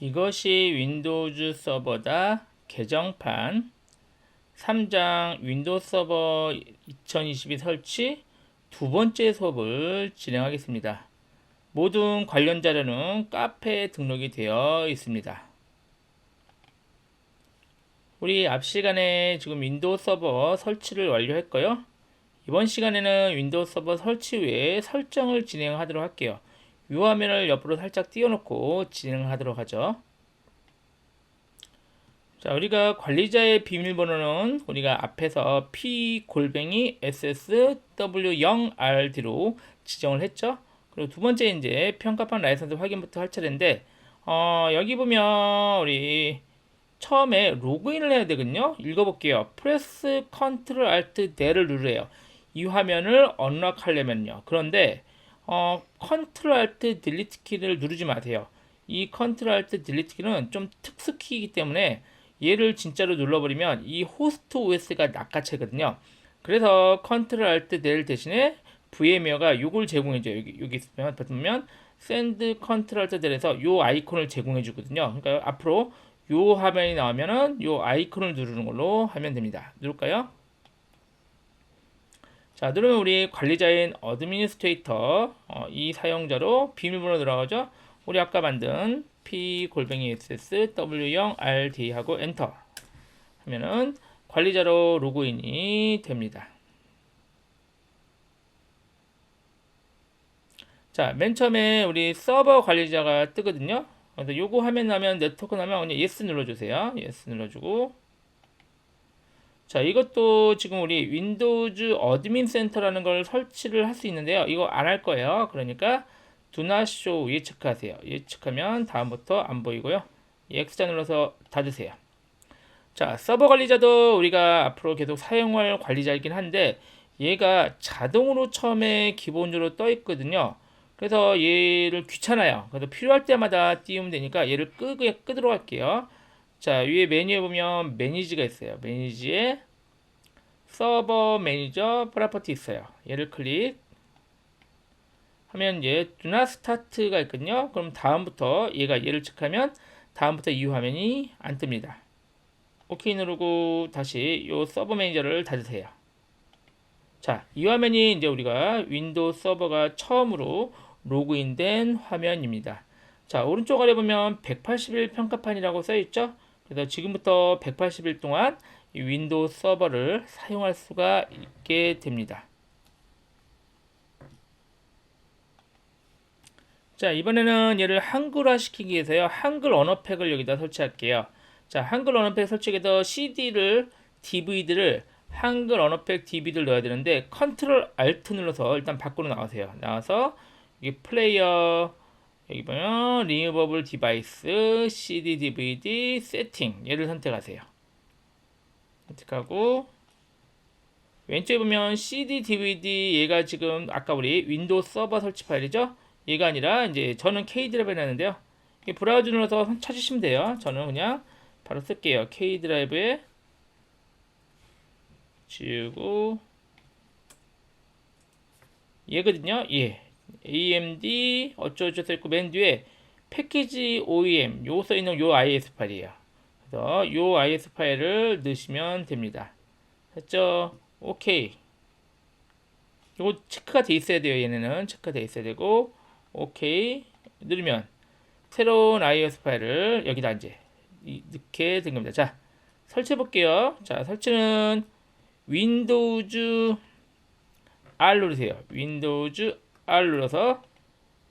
이것이 윈도우즈 서버다 개정판 3장 윈도우 서버 2022 설치 두 번째 수업을 진행하겠습니다. 모든 관련 자료는 카페에 등록이 되어 있습니다. 우리 앞 시간에 지금 윈도우 서버 설치를 완료했고요. 이번 시간에는 윈도우 서버 설치 후에 설정을 진행하도록 할게요. 이 화면을 옆으로 살짝 띄워놓고 진행하도록 하죠. 자, 우리가 관리자의 비밀번호는 우리가 앞에서 p-ssw0rd로 지정을 했죠. 그리고 두 번째 이제 평가판 라이선스 확인부터 할 차례인데 여기 보면 우리 처음에 로그인을 해야 되거든요. 읽어볼게요. 프레스 컨트롤 알트 D를 누르래요. 이 화면을 언락하려면요. 그런데 컨트롤 알트 딜리트 키를 누르지 마세요. 이 컨트롤 알트 딜리트 키는 좀 특수 키이기 때문에 얘를 진짜로 눌러버리면 이 호스트 OS가 낚아채거든요. 그래서 컨트롤 알트 델 대신에 VMware가 요걸 제공해줘요. 여기 있으면 보면 샌드 컨트롤 알트 델에서 요 아이콘을 제공해주거든요. 그러니까 앞으로 요 화면이 나오면은 요 아이콘을 누르는 걸로 하면 됩니다. 누를까요? 자, 누르면 우리 관리자인 어드미니스트레이터 이 사용자로 비밀번호 들어가죠. 우리 아까 만든 p-ssw0rd 하고 엔터 하면은 관리자로 로그인이 됩니다. 자, 맨 처음에 우리 서버 관리자가 뜨거든요. 그래서 요거 화면 나면 네트워크 나면 그냥 yes 눌러주세요. yes 눌러주고. 자, 이것도 지금 우리 윈도우즈 어드민 센터라는 걸 설치를 할 수 있는데요. 이거 안 할 거예요. 그러니까 Do not show 예측하세요. 예측하면 다음부터 안 보이고요. X자 눌러서 닫으세요. 자, 서버 관리자도 우리가 앞으로 계속 사용할 관리자이긴 한데 얘가 자동으로 처음에 기본적으로 떠 있거든요. 그래서 얘를 귀찮아요. 그래서 필요할 때마다 띄우면 되니까 얘를 끄도록 할게요. 자, 위에 메뉴에 보면 매니지가 있어요. 매니지에 서버 매니저 프로퍼티 있어요. 얘를 클릭 하면 이제 Do not start가 있거든요. 그럼 다음부터 얘를 체크하면 다음부터 이 화면이 안 뜹니다. OK 누르고 다시 이 서버 매니저를 닫으세요. 자, 이 화면이 이제 우리가 윈도우 서버가 처음으로 로그인된 화면입니다. 자, 오른쪽 아래 보면 180일 평가판이라고 써있죠. 그래서 지금부터 180일 동안 이 윈도우 서버를 사용할 수가 있게 됩니다. 자, 이번에는 얘를 한글화 시키기 위해서요. 한글 언어팩을 여기다 설치할게요. 자, 한글 언어팩 설치해서 DVD를 한글 언어팩 DVD를 넣어야 되는데 컨트롤 알트 눌러서 일단 밖으로 나가세요. 나와서 여기 플레이어 여기 보면 리무버블 디바이스 CD DVD 세팅 얘를 선택하세요. 선택하고 왼쪽에 보면 CD DVD 얘가 지금 아까 우리 윈도우 서버 설치 파일이죠. 얘가 아니라 이제 저는 K 드라이브 해놨는데요. 브라우저 눌러서 찾으시면 돼요. 저는 그냥 바로 쓸게요. K 드라이브에 지우고 얘거든요. 예. AMD 어쩌고저쩌고 써있고 맨 뒤에 패키지 OEM 요 써있는 요 IS 파일이에요. 그래서 요 IS 파일을 넣으시면 됩니다. 됐죠? 오케이. 요거 체크가 돼 있어야 돼요. 얘네는 체크가 돼 있어야 되고 오케이 누르면 새로운 iOS 파일을 여기다 이제 넣게 된 겁니다. 자, 설치해 볼게요. 자, 설치는 윈도우즈 R 누르세요. 윈도우즈 R 눌러서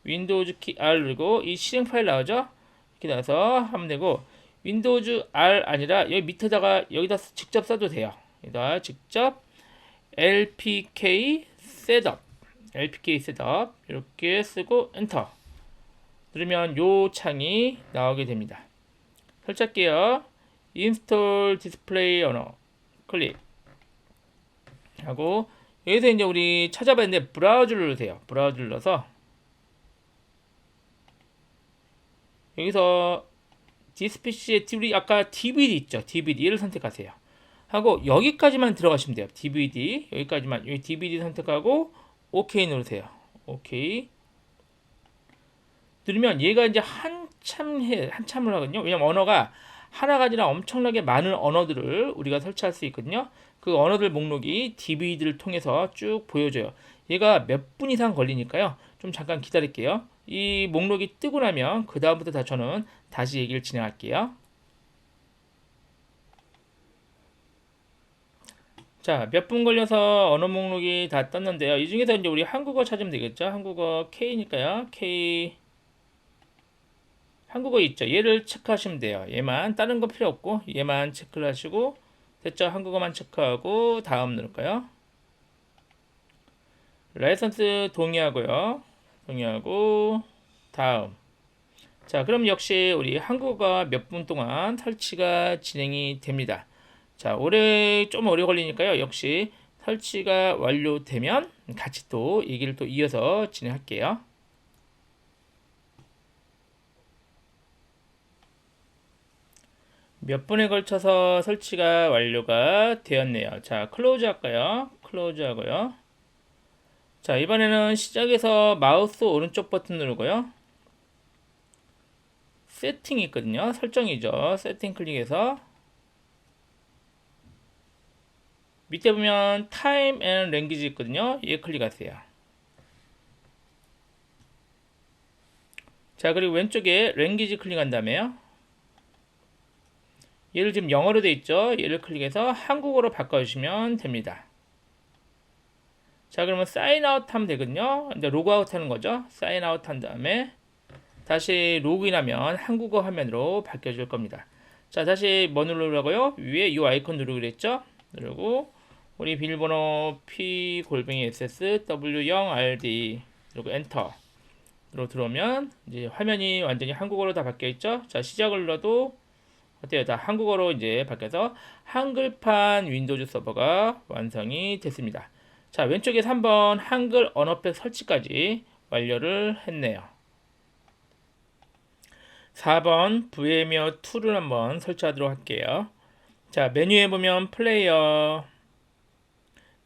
윈도우즈 키 R 누르고 이 실행 파일 나오죠? 이렇게 나와서 하면 되고 윈도우즈 R 아니라 여기 밑에다가 여기다 직접 써도 돼요. 여기다 직접 LPK 셋업 이렇게 쓰고 엔터 누르면 요 창이 나오게 됩니다. 설치할게요. 인스톨 디스플레이 언어 클릭 하고 여기서 이제 우리 찾아봤는데 브라우저를 누르세요. 브라우저 눌러서 여기서 디스피시에 우리 아까 DVD 있죠. DVD를 선택하세요. 하고 여기까지만 들어가시면 돼요. DVD 여기까지만 여기 DVD 선택하고 OK 누르세요. OK 누르면 얘가 이제 한참을 하거든요. 왜냐면 언어가 하나가 아니라 엄청나게 많은 언어들을 우리가 설치할 수 있거든요. 그 언어들 목록이 DVD를 통해서 쭉 보여줘요. 얘가 몇 분 이상 걸리니까요. 좀 잠깐 기다릴게요. 이 목록이 뜨고 나면 그 다음부터 저는 다시 얘기를 진행할게요. 자, 몇 분 걸려서 언어 목록이 다 떴는데요. 이 중에서 이제 우리 한국어 찾으면 되겠죠? 한국어 K니까요. K 한국어 있죠? 얘를 체크하시면 돼요. 얘만 다른 거 필요 없고 얘만 체크를 하시고 됐죠? 한국어만 체크하고 다음 누를까요? 라이선스 동의하고요. 동의하고 다음. 자, 그럼 역시 우리 한국어가 몇 분 동안 설치가 진행이 됩니다. 자, 좀 오래 걸리니까요. 역시 설치가 완료되면 같이 또 얘기를 또 이어서 진행할게요. 몇 분에 걸쳐서 설치가 완료가 되었네요. 자, 클로즈 할까요? 클로즈 하고요. 자, 이번에는 시작해서 마우스 오른쪽 버튼 누르고요. 세팅이 있거든요. 설정이죠. 세팅 클릭해서 밑에 보면 타임 앤 랭귀지 있거든요. 얘 클릭하세요. 자, 그리고 왼쪽에 랭귀지 클릭한 다음에요. 얘를 지금 영어로 돼 있죠. 얘를 클릭해서 한국어로 바꿔주시면 됩니다. 자, 그러면 사인 아웃 하면 되거든요. 이제 로그 아웃 하는 거죠. 사인 아웃 한 다음에 다시 로그인하면 한국어 화면으로 바뀌어줄 겁니다. 자, 다시 뭐 누르라고요? 위에 이 아이콘 누르기로 했죠? 누르고 우리 비밀번호 P-SSW0RD 그리고 엔터 로 들어오면 이제 화면이 완전히 한국어로 다 바뀌어 있죠? 자, 시작을 눌러도 어때요? 다 한국어로 이제 바뀌어서 한글판 윈도우즈 서버가 완성이 됐습니다. 자, 왼쪽에 3번 한글 언어팩 설치까지 완료를 했네요. 4번 VMware 툴을 한번 설치하도록 할게요. 자, 메뉴에 보면 플레이어,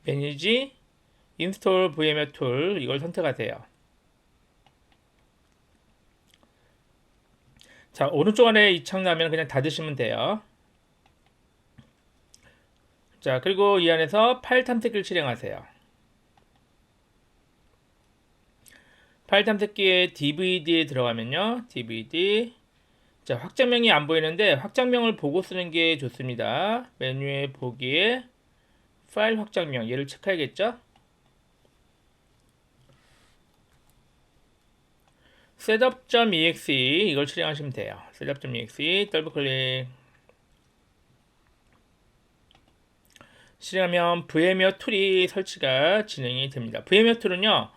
매니지, 인스톨 VMware 툴 이걸 선택하세요. 자, 오른쪽 아래 이 창 나면 그냥 닫으시면 돼요. 자, 그리고 이 안에서 파일 탐색기를 실행하세요. 파일 탐색기에 DVD에 들어가면요. DVD. 자, 확장명이 안 보이는데 확장명을 보고 쓰는 게 좋습니다. 메뉴에 보기에 파일 확장명 얘를 체크해야겠죠? setup.exe 이걸 실행하시면 돼요. setup.exe 더블 클릭. 실행하면 VMware 툴이 설치가 진행이 됩니다. VMware 툴은요,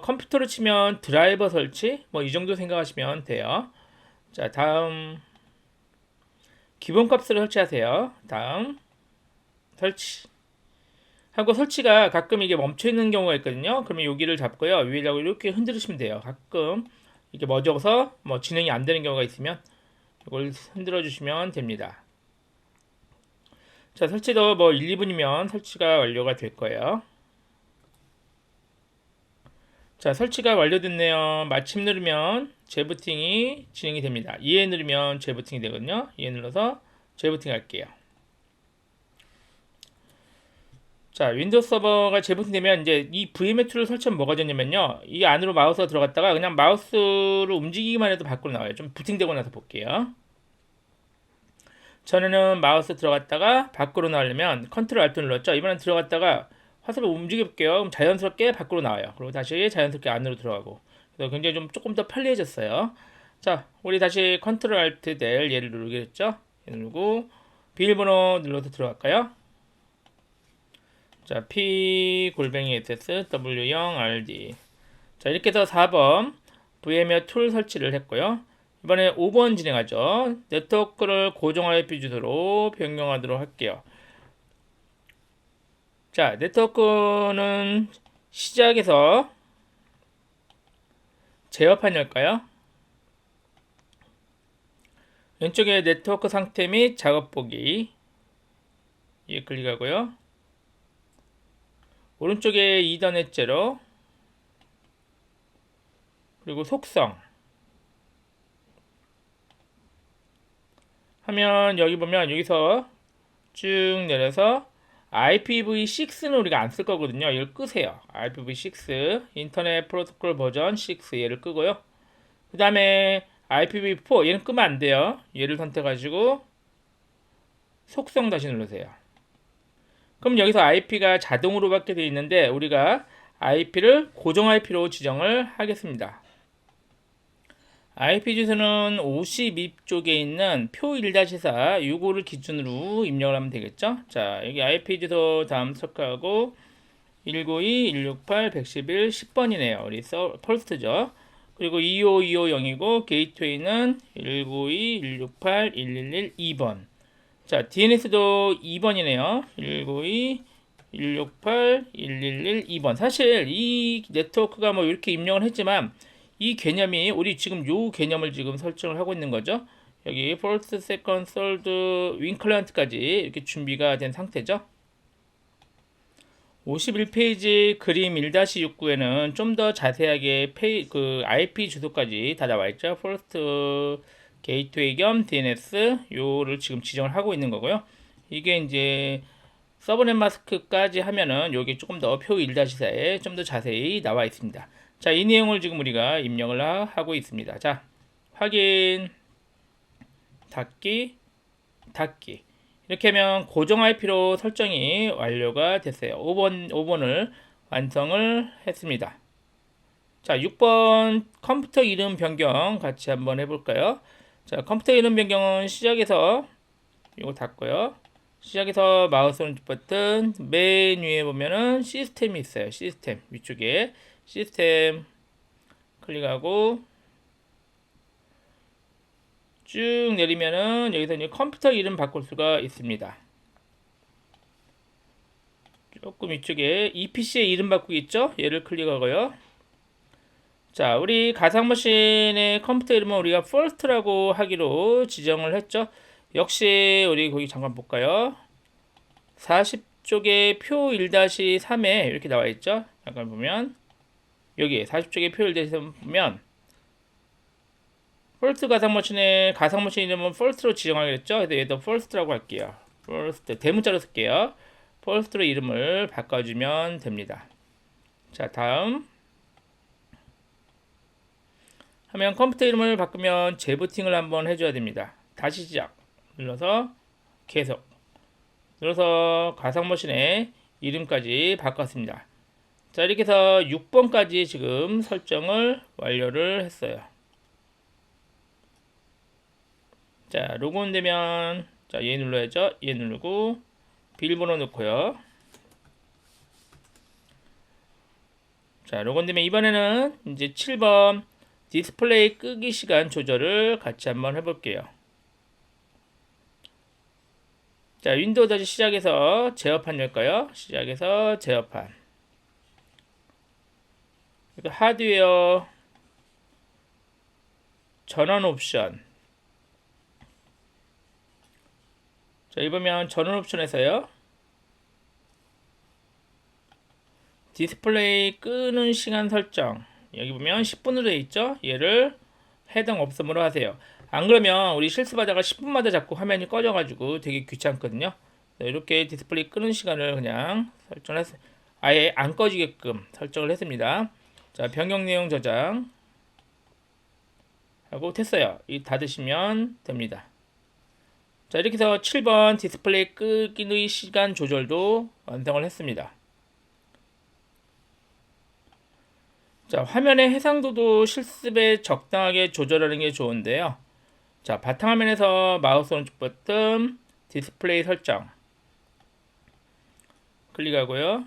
컴퓨터로 치면 드라이버 설치, 뭐 이 정도 생각하시면 돼요. 자, 다음 기본 값을 설치하세요. 다음 설치. 하고 설치가 가끔 이게 멈춰 있는 경우가 있거든요. 그러면 여기를 잡고요. 위에다가 이렇게 흔들으시면 돼요. 가끔 이게 멎어서 뭐 진행이 안 되는 경우가 있으면 이걸 흔들어 주시면 됩니다. 자, 설치도 뭐 1, 2분이면 설치가 완료가 될 거예요. 자, 설치가 완료됐네요. 마침 누르면 재부팅이 진행이 됩니다. 이에 누르면 재부팅이 되거든요. 이에 눌러서 재부팅 할게요. 자, 윈도우 서버가 재부팅되면 이제 이 VMware 툴을 설치하면 뭐가 되냐면요. 이 안으로 마우스가 들어갔다가 그냥 마우스를 움직이기만 해도 밖으로 나와요. 좀 부팅되고 나서 볼게요. 전에는 마우스 들어갔다가 밖으로 나오려면 컨트롤 알트 눌렀죠. 이번엔 들어갔다가 화살을 움직여 볼게요. 그럼 자연스럽게 밖으로 나와요. 그리고 다시 자연스럽게 안으로 들어가고. 그래서 굉장히 좀 조금 더 편리해졌어요. 자, 우리 다시 컨트롤 알트 del 얘를 누르겠죠. 누르고 비밀번호 눌러서 들어갈까요? 자, P-SSW0RD. 자, 이렇게 해서 4번 VMware 툴 설치를 했고요. 이번에 5번 진행하죠. 네트워크를 고정 IP 주소로 변경하도록 할게요. 자, 네트워크는 시작해서 제어판 열까요? 왼쪽에 네트워크 상태 및 작업 보기 예 클릭하고요. 오른쪽에 이더넷 제로 그리고 속성 하면 여기 보면 여기서 쭉 내려서 IPv6는 우리가 안 쓸 거거든요. 이걸 끄세요. IPv6 인터넷 프로토콜 버전 6 얘를 끄고요. 그 다음에 IPv4 얘는 끄면 안 돼요. 얘를 선택하시고 속성 다시 누르세요. 그럼 여기서 IP가 자동으로 받게 되어 있는데 우리가 IP를 고정 IP로 지정을 하겠습니다. IP 주소는 52쪽에 있는 표 1-4 요거를 기준으로 입력을 하면 되겠죠. 자, 여기 IP 주소 다음 체크하고 192.168.111 10번이네요. 우리 퍼스트죠. 그리고 25250이고 게이트웨이는 192.168.111 2번. 자, DNS도 2번이네요. 192.168.111 2번. 사실 이 네트워크가 뭐 이렇게 입력을 했지만 이 개념이 우리 지금 요 개념을 지금 설정을 하고 있는 거죠. 여기 first, second, third, win client까지 이렇게 준비가 된 상태죠. 51페이지 그림 1-69에는 좀 더 자세하게 그 IP 주소까지 다 나와 있죠. first 게이트웨이 겸 DNS 요를 지금 지정을 하고 있는 거고요. 이게 이제 서브넷 마스크까지 하면은 요게 조금 더 표 1-4에 좀 더 자세히 나와 있습니다. 자, 이 내용을 지금 우리가 입력을 하고 있습니다. 자, 확인, 닫기, 닫기. 이렇게 하면 고정 IP로 설정이 완료가 됐어요. 5번을 완성을 했습니다. 자, 6번 컴퓨터 이름 변경 같이 한번 해볼까요? 자, 컴퓨터 이름 변경은 시작에서 이거 닫고요. 시작에서 마우스 오른쪽 버튼 맨 위에 보면은 시스템이 있어요. 시스템 위쪽에 시스템 클릭하고 쭉 내리면은 여기서 이제 컴퓨터 이름 바꿀 수가 있습니다. 조금 위쪽에 EPC의 이름 바꾸기 있죠? 얘를 클릭하고요. 자, 우리 가상머신의 컴퓨터 이름은 우리가 first라고 하기로 지정을 했죠. 역시 우리 거기 잠깐 볼까요? 40쪽에 표 1-3에 이렇게 나와 있죠. 잠깐 보면 여기 40쪽에 표 1-3 보면 first 가상머신의 가상머신 이름은 first로 지정하겠죠. 그래서 얘도 first라고 할게요. first 대문자로 쓸게요. first로 이름을 바꿔주면 됩니다. 자, 다음 하면 컴퓨터 이름을 바꾸면 재부팅을 한번 해줘야 됩니다. 다시 시작 눌러서 계속 눌러서 가상머신의 이름까지 바꿨습니다. 자, 이렇게 해서 6번까지 지금 설정을 완료를 했어요. 자, 로그인 되면 자, 얘 눌러야죠. 얘 누르고 비밀번호 넣고요. 자, 로그인 되면 이번에는 이제 7번 디스플레이 끄기 시간 조절을 같이 한번 해볼게요. 자, 윈도우 다시 시작해서 제어판 열까요? 시작해서 제어판. 하드웨어 전원 옵션. 자, 여기 보면 전원 옵션에서요. 디스플레이 끄는 시간 설정. 여기 보면 10분으로 되어 있죠? 얘를 해당 없음으로 하세요. 안 그러면 우리 실습하다가 10분마다 자꾸 화면이 꺼져가지고 되게 귀찮거든요. 이렇게 디스플레이 끄는 시간을 그냥 설정을 했어요. 아예 안 꺼지게끔 설정을 했습니다. 자, 변경 내용 저장 하고 됐어요. 이 닫으시면 됩니다. 자, 이렇게 해서 7번 디스플레이 끄기의 시간 조절도 완성을 했습니다. 자, 화면의 해상도도 실습에 적당하게 조절하는 게 좋은데요. 자, 바탕화면에서 마우스 오른쪽 버튼 디스플레이 설정 클릭하고요.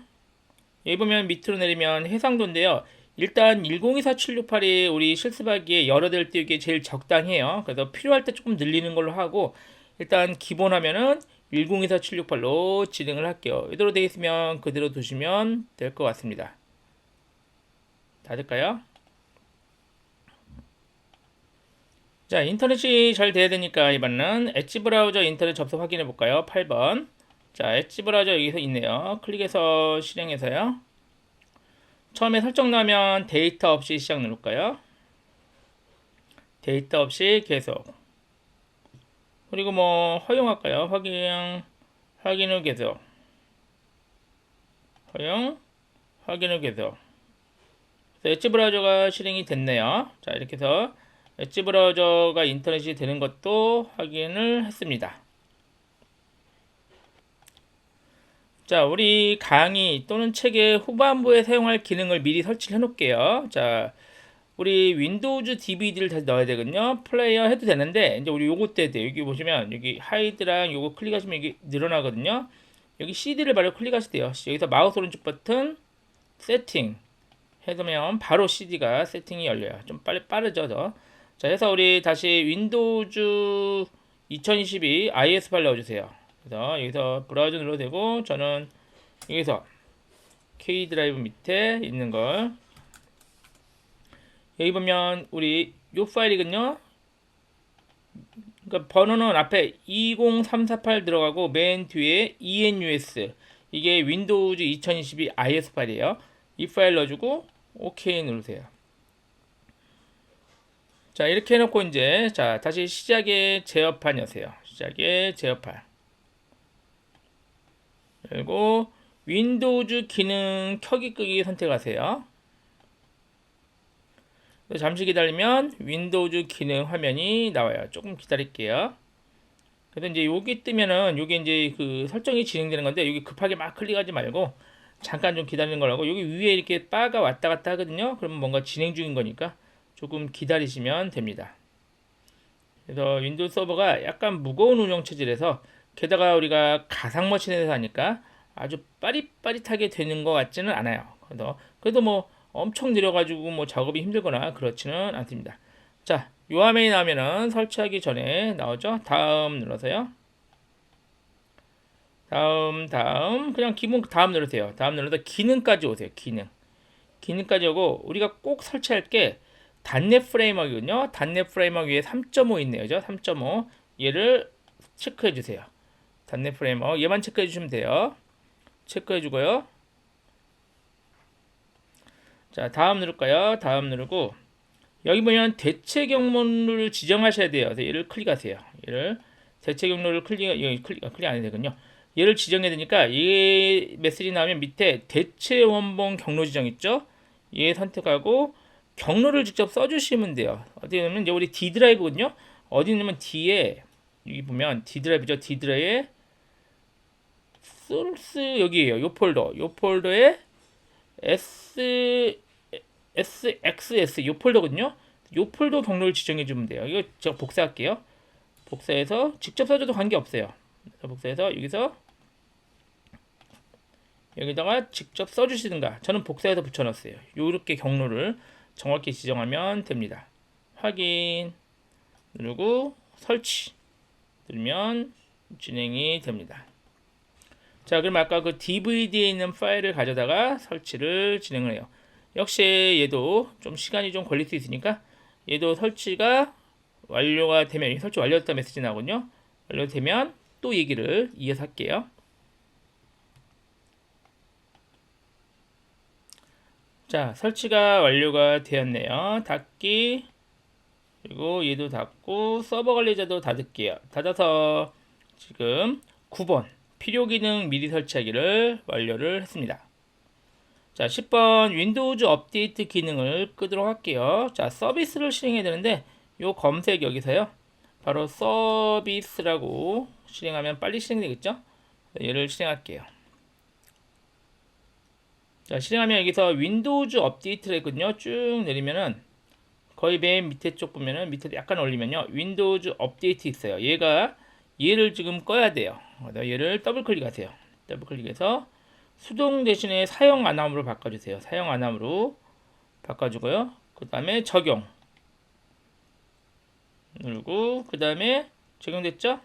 여기 보면 밑으로 내리면 해상도인데요. 일단 1024-768이 우리 실습하기에 여러 대를 띄우기에 제일 적당해요. 그래서 필요할 때 조금 늘리는 걸로 하고 일단 기본 화면은 1024-768로 진행을 할게요. 이대로 되어 있으면 그대로 두시면 될 것 같습니다. 닫을까요? 자, 인터넷이 잘 돼야 되니까 이번에는 엣지 브라우저 인터넷 접속 확인해 볼까요? 8번. 자, 엣지 브라우저 여기서 있네요. 클릭해서 실행해서요. 처음에 설정 나면 데이터 없이 시작 누를까요? 데이터 없이 계속. 그리고 뭐 허용할까요? 확인을 계속. 허용, 확인을 계속. 엣지 브라우저가 실행이 됐네요. 자, 이렇게 해서 엣지 브라우저가 인터넷이 되는 것도 확인을 했습니다. 자, 우리 강의 또는 책의 후반부에 사용할 기능을 미리 설치를 해 놓을게요. 자, 우리 윈도우즈 DVD를 다시 넣어야 되거든요. 플레이어 해도 되는데, 이제 우리 요거 때 돼요. 여기 보시면, 여기 하이드랑 요거 클릭하시면 이게 늘어나거든요. 여기 CD를 바로 클릭하시면 돼요. 여기서 마우스 오른쪽 버튼, 세팅. 해두면 바로 CD가 세팅이 열려요. 좀 빠르죠, 더. 자, 해서 우리 다시 윈도우즈 2022 IS 파일 넣어주세요. 그래서 여기서 브라우저 눌러도 되고, 저는 여기서 K 드라이브 밑에 있는 걸 여기 보면 우리 요 파일이거든요. 그러니까 번호는 앞에 20348 들어가고 맨 뒤에 ENUS 이게 윈도우즈 2022 IS 파일이에요. 이 파일 넣어주고 OK 누르세요. 자, 이렇게 해놓고 이제 자 다시 시작의 제어판 여세요. 시작의 제어판 그리고 윈도우즈 기능 켜기 끄기 선택하세요. 잠시 기다리면 윈도우즈 기능 화면이 나와요. 조금 기다릴게요. 그래서 이제 여기 뜨면은 여기 이제 그 설정이 진행되는 건데 여기 급하게 막 클릭하지 말고 잠깐 좀 기다리는 거라고. 여기 위에 이렇게 바가 왔다 갔다 하거든요. 그러면 뭔가 진행 중인 거니까 조금 기다리시면 됩니다. 그래서 윈도우 서버가 약간 무거운 운영 체질에서 게다가 우리가 가상 머신에서 하니까 아주 빠릿빠릿하게 되는 것 같지는 않아요. 그래도 뭐 엄청 느려가지고 뭐 작업이 힘들거나 그렇지는 않습니다. 자, 요 화면이 나오면은 설치하기 전에 나오죠. 다음 눌러서요. 다음 그냥 기본 다음 누르세요. 다음 눌러서 기능까지 오세요. 기능까지 오고 우리가 꼭 설치할 게 단넷 프레임워크거든요. 단넷 프레임워크 위에 3.5 있네요. 그죠? 3.5 얘를 체크해 주세요. 단넷 프레임워크 얘만 체크해 주시면 돼요. 체크해 주고요. 자, 다음 누를까요? 다음 누르고 여기 보면 대체 경로를 지정하셔야 돼요. 그래서 얘를 클릭하세요. 얘를 대체 경로를 클릭 안 해도 되군요. 얘를 지정해야 되니까 이 메시지 나오면 밑에 대체 원본 경로 지정 있죠? 얘 선택하고 경로를 직접 써주시면 돼요. 어디 보면 이제 우리 D 드라이브거든요. 어디 있냐면 D에 여기 보면 D 드라이브죠. D 드라이브에 소스 여기에요. 요 폴더에 SXS 요 폴더거든요. 요 폴더 경로를 지정해 주면 돼요. 이거 제가 복사할게요. 복사해서 직접 써줘도 관계없어요. 복사해서 여기서 여기다가 직접 써주시든가 저는 복사해서 붙여놨어요. 이렇게 경로를 정확히 지정하면 됩니다. 확인 누르고 설치 누르면 진행이 됩니다. 자, 그럼 아까 그 DVD에 있는 파일을 가져다가 설치를 진행을 해요. 역시 얘도 좀 시간이 좀 걸릴 수 있으니까 얘도 설치가 완료가 되면 설치 완료됐다 메시지 나오거든요. 완료되면 또 얘기를 이어서 할게요. 자, 설치가 완료가 되었네요. 닫기 그리고 얘도 닫고 서버 관리자도 닫을게요. 닫아서 지금 9번 필요 기능 미리 설치하기를 완료를 했습니다. 자, 10번 윈도우즈 업데이트 기능을 끄도록 할게요. 자, 서비스를 실행해야 되는데 요 검색 여기서요. 바로 서비스라고 실행하면 빨리 실행되겠죠? 얘를 실행할게요. 자, 실행하면 여기서 윈도우즈 업데이트를 했거든요. 쭉 내리면은 거의 맨 밑에 쪽 보면은 밑에 약간 올리면요. 윈도우즈 업데이트 있어요. 얘를 지금 꺼야 돼요. 얘를 더블 클릭하세요. 더블 클릭해서 수동 대신에 사용 안함으로 바꿔주세요. 사용 안함으로 바꿔주고요. 그 다음에 적용 누르고 그 다음에 적용됐죠?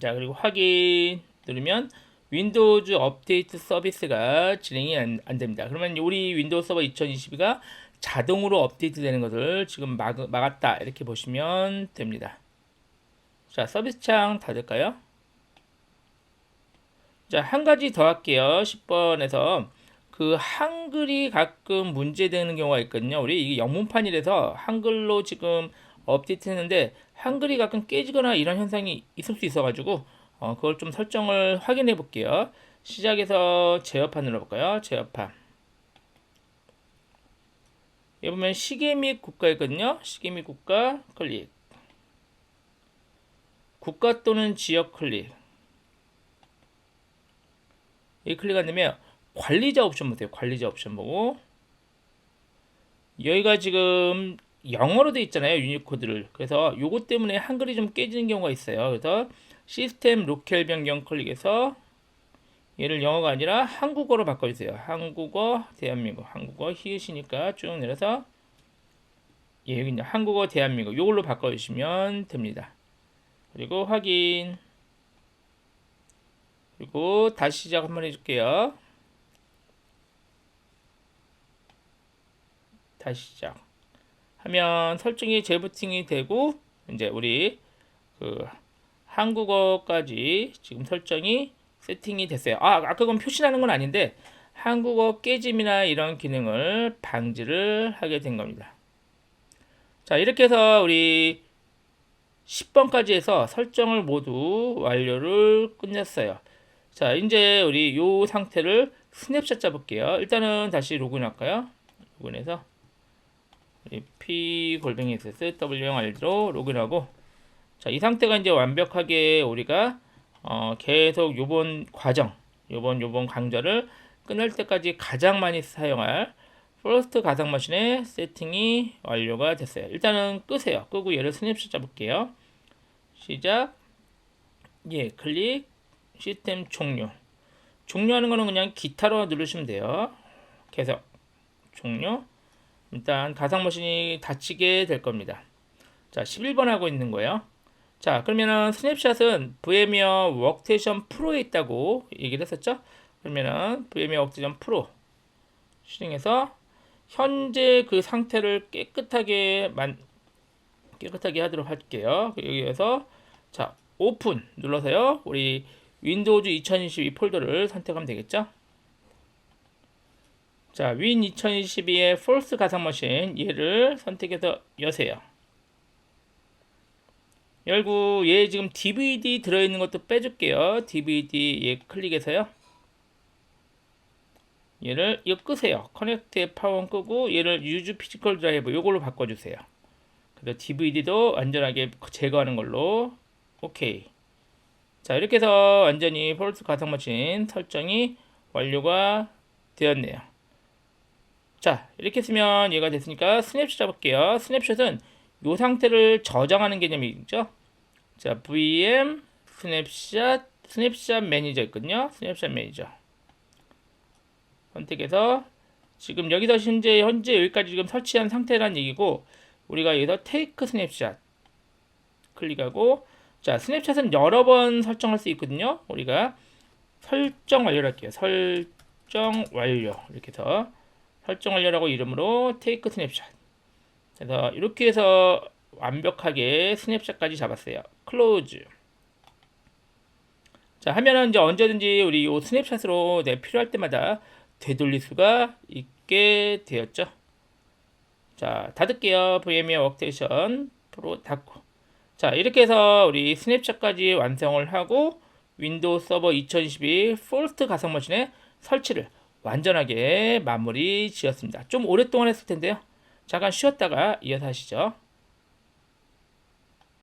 자, 그리고 확인 누르면 윈도우즈 업데이트 서비스가 진행이 안 됩니다. 그러면 우리 윈도우 서버 2022가 자동으로 업데이트 되는 것을 지금 막았다 이렇게 보시면 됩니다. 자, 서비스 창 닫을까요? 자, 한 가지 더 할게요. 10번에서 그 한글이 가끔 문제되는 경우가 있거든요. 우리 이게 영문판이라서 한글로 지금 업데이트했는데 한글이 가끔 깨지거나 이런 현상이 있을 수 있어가지고 그걸 좀 설정을 확인해 볼게요. 시작해서 제어판 눌러볼까요? 제어판. 여기 보면 시계 및 국가 있거든요. 시계 및 국가 클릭. 국가 또는 지역 클릭. 이 클릭 안 되면 관리자 옵션 보세요. 관리자 옵션 보고 여기가 지금 영어로 돼 있잖아요. 유니코드를. 그래서 요것 때문에 한글이 좀 깨지는 경우가 있어요. 그래서 시스템 로컬 변경 클릭해서 얘를 영어가 아니라 한국어로 바꿔주세요. 한국어 대한민국. 한국어 히읗이니까 쭉 내려서 여기 있는 한국어 대한민국 요걸로 바꿔주시면 됩니다. 그리고 확인. 그리고 다시 시작 한번 해줄게요. 다시 시작. 하면 설정이 재부팅이 되고 이제 우리 그 한국어까지 지금 설정이 세팅이 됐어요. 아까 그건 표시하는 건 아닌데 한국어 깨짐이나 이런 기능을 방지를 하게 된 겁니다. 자, 이렇게 해서 우리 10번까지 해서 설정을 모두 완료를 끝냈어요. 자, 이제 우리 요 상태를 스냅샷 잡을게요. 일단은 다시 로그인 할까요? 로그인해서 p-ss w-r로 로그인하고, 자, 이 상태가 이제 완벽하게 우리가 계속 요번 과정, 요번 강좌를 끝날 때까지 가장 많이 사용할 퍼스트 가상 머신의 세팅이 완료가 됐어요. 일단은 끄세요. 끄고 얘를 스냅샷 잡을게요. 시작. 예, 클릭. 시스템 종료. 종료하는 거는 그냥 기타로 누르시면 돼요. 계속 종료. 일단 가상 머신이 닫히게 될 겁니다. 자, 11번 하고 있는 거예요. 자, 그러면은 스냅샷은 VM웨어 워크스테이션 프로에 있다고 얘기를 했었죠. 그러면은 VM웨어 워크스테이션 프로 실행해서 현재 그 상태를 깨끗하게 하도록 할게요. 여기에서 자, 오픈 눌러서요. 우리 윈도우즈 2022 폴더를 선택하면 되겠죠. 자, 윈 2022의 폴스 가상 머신 얘를 선택해서 여세요. 열고 얘 지금 DVD 들어있는 것도 빼줄게요. DVD 얘 클릭해서요. 얘를 이거 끄세요. 커넥트 파워 끄고 얘를 유즈 피지컬 드라이브 요걸로 바꿔주세요. 그래서 DVD도 안전하게 제거하는 걸로. 오케이. 자, 이렇게 해서 완전히 폴스 가상 머신 설정이 완료가 되었네요. 자, 이렇게 했으면 얘가 됐으니까 스냅샷 잡을게요. 스냅샷은 이 상태를 저장하는 개념이죠. 자, VM 스냅샷 매니저 있거든요. 스냅샷 매니저 선택해서 지금 여기서 현재 여기까지 지금 설치한 상태란 얘기고, 우리가 여기서 테이크 스냅샷 클릭하고, 자, 스냅샷은 여러 번 설정할 수 있거든요. 우리가 설정 완료를 할게요. 설정 완료. 이렇게 해서 설정 완료라고 이름으로 테이크 스냅샷. 그래서 이렇게 해서 완벽하게 스냅샷까지 잡았어요. 클로즈. 자, 하면은 이제 언제든지 우리 이 스냅샷으로 내 필요할 때마다 되돌릴 수가 있게 되었죠. 자, 닫을게요. VM웨어 워크스테이션 프로 닫고. 자, 이렇게 해서 우리 스냅샷까지 완성을 하고 윈도우 서버 2022 퍼스트 가상 머신의 설치를 완전하게 마무리 지었습니다. 좀 오랫동안 했을 텐데요. 잠깐 쉬었다가 이어서 하시죠.